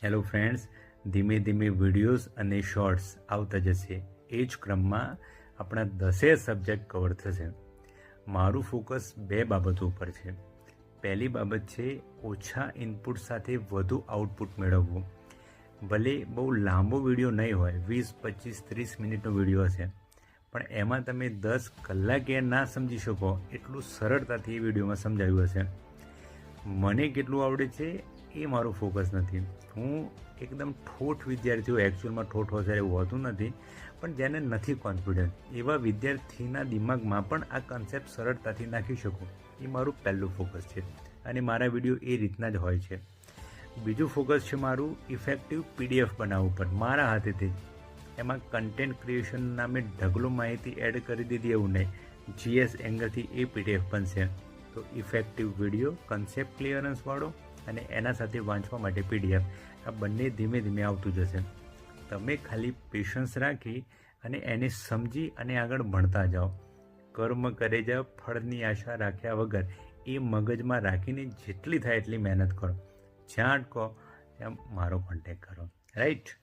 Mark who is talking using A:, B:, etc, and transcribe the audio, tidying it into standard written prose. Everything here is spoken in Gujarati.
A: હેલો ફ્રેન્ડ્સ, ધીમે ધીમે વિડીયોઝ અને શોર્ટ્સ આવતા જશે. એ જ ક્રમમાં આપણા 10 સબ્જેક્ટ કવર થશે. મારું ફોકસ 2 બાબતો ઉપર છે. પહેલી બાબત છે ઓછા ઇનપુટ સાથે વધુ આઉટપુટ મેળવવું. ભલે બહુ લાંબો વિડીયો નહીં હોય, 20, 25, 30 મિનિટનો વિડીયો હશે, પણ એમાં તમે 10 કલાકે ના સમજી શકો એટલું સરળતાથી એ વિડીયોમાં સમજાવ્યું હશે. મને કેટલું આવડે છે એ મારું ફોકસ નથી. હું એકદમ ઠોઠ વિદ્યાર્થીઓ, એકચ્યુઅલમાં ઠોઠ હશે એવું હોતું નથી, પણ જેને નથી કોન્ફિડન્સ એવા વિદ્યાર્થીના દિમાગમાં પણ આ કન્સેપ્ટ સરળતાથી નાખી શકું, એ મારું પહેલું ફોકસ છે. અને મારા વિડીયો એ રીતના જ હોય છે. બીજું ફોકસ છે મારું ઇફેક્ટિવ PDF બનાવવું પર, મારા હાથેથી. એમાં કન્ટેન્ટ ક્રિએશન નામે ઢગલો માહિતી એડ કરી દીધી એવું નહીં, GS એંગલથી એ PDF બનશે. તો ઇફેક્ટિવ વિડીયો, કન્સેપ્ટ ક્લિયરન્સવાળો અને એના સાથે વાંચવા માટે PDF, આ બંને ધીમે ધીમે આવતું જશે. તમે ખાલી પેશન્સ રાખી અને એને સમજી અને આગળ ભણતા જાઓ. કર્મ કરે જાઓ, ફળની આશા રાખ્યા વગર એ મગજમાં રાખીને જેટલી થાય એટલી મહેનત કરો. જ્યાં અટકો ત્યાં મારો કોન્ટેક્ટ કરો. રાઈટ.